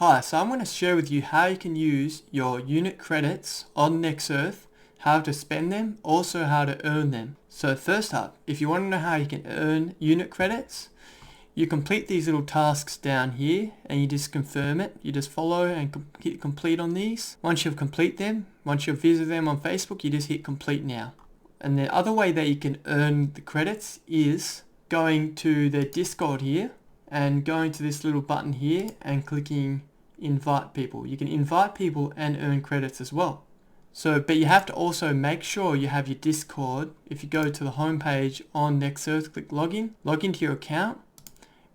Hi, so I'm going to share with you how you can use your unit credits on NextEarth, how to spend them, also how to earn them. So first up, if you want to know how you can earn unit credits, you complete these little tasks down here and you just confirm it. You just follow and hit complete on these. Once you've complete them, once you've visited them on Facebook, you just hit complete now. And the other way that you can earn the credits is going to their Discord here and going to this little button here and clicking invite people. You can invite people and earn credits as well. But you have to also make sure you have your Discord. If you go to the home page on NextEarth, click login, log into your account.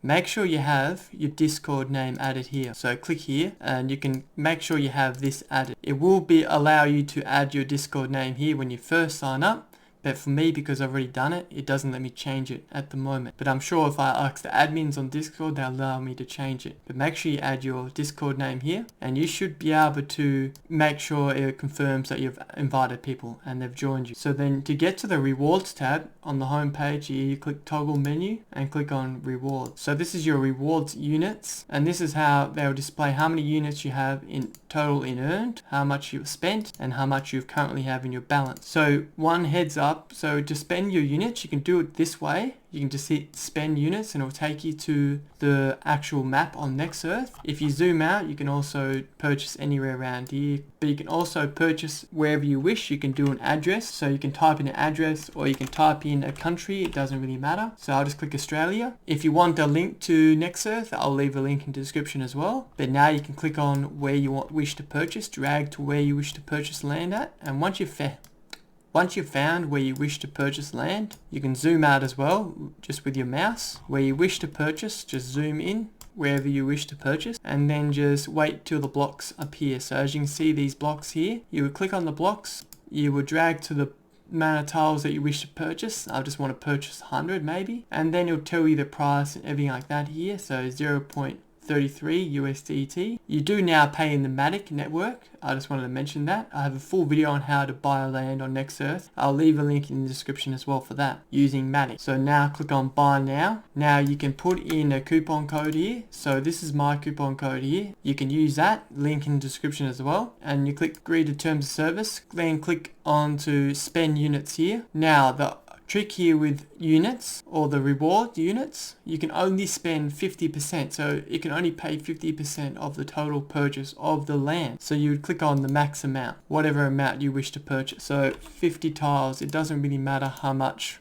Make sure you have your Discord name added here. So click here and you can make sure you have this added. It will allow you to add your Discord name here when you first sign up. But for me, because I've already done it, it doesn't let me change it at the moment. But I'm sure if I ask the admins on Discord, they'll allow me to change it. But make sure you add your Discord name here and you should be able to make sure it confirms that you've invited people and they've joined you. So then to get to the rewards tab on the home page here, you click toggle menu and click on rewards. So this is your rewards units and this is how they'll display how many units you have in total in earned, how much you've spent and how much you currently have in your balance. So one heads up. So to spend your units, you can do it this way. You can just hit spend units and it will take you to the actual map on NextEarth. If you zoom out, you can also purchase anywhere around here, but you can also purchase wherever you wish. You can do an address, so you can type in an address or you can type in a country. It doesn't really matter. So I'll just click Australia. If you want a link to NextEarth, I'll leave a link in the description as well. But now you can click on where you wish to purchase, drag to where you wish to purchase land at, and once you've found where you wish to purchase land, you can zoom out as well, just with your mouse. Where you wish to purchase, just zoom in wherever you wish to purchase, and then just wait till the blocks appear. So as you can see these blocks here, you would click on the blocks, you would drag to the amount of tiles that you wish to purchase. I just want to purchase 100 maybe, and then it'll tell you the price and everything like that here. So 0.33 USDT. You do now pay in the Matic network. I just wanted to mention that. I have a full video on how to buy land on NextEarth. I'll leave a link in the description as well for that, using Matic. So now click on buy now. Now you can put in a coupon code here. So this is my coupon code here. You can use that, link in the description as well. And you click agree to terms of service, then click on to spend units here. Now the trick here with units or the reward units, you can only spend 50%. So it can only pay 50% of the total purchase of the land. So you would click on the max amount, whatever amount you wish to purchase. So 50 tiles, it doesn't really matter how much.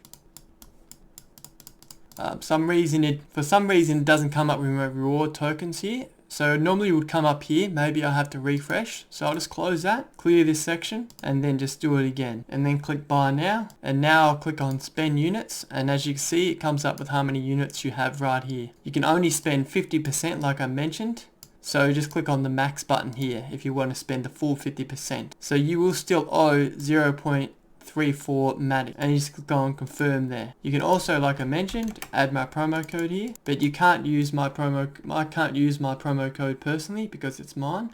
For some reason it doesn't come up with my reward tokens here. So normally it would come up here, maybe I'll have to refresh. So I'll just close that, clear this section, and then just do it again. And then click buy now. And now I'll click on spend units. And as you can see, it comes up with how many units you have right here. You can only spend 50% like I mentioned. So just click on the max button here if you want to spend the full 50%. So you will still owe 0.34 Matic, and you just click on confirm there. You can also, like I mentioned, add my promo code here, but you can't use my promo code personally because it's mine,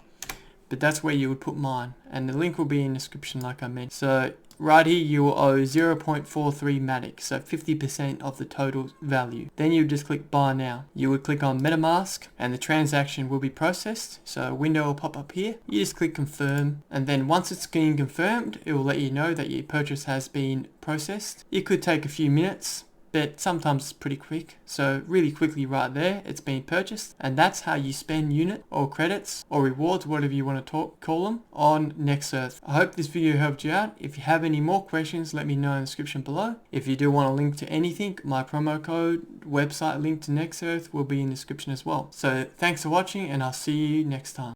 but that's where you would put mine, and the link will be in the description like I mentioned. So right here you will owe 0.43 Matic, so 50% of the total value. Then you just click buy now. You would click on MetaMask and the transaction will be processed. So a window will pop up here. You just click confirm, and then once it's been confirmed, it will let you know that your purchase has been processed. It could take a few minutes, but sometimes it's pretty quick. So really quickly right there, it's been purchased. And that's how you spend unit or credits or rewards, whatever you want to call them, on NextEarth. I hope this video helped you out. If you have any more questions, let me know in the description below. If you do want a link to anything, my promo code, website link to NextEarth will be in the description as well. So thanks for watching and I'll see you next time.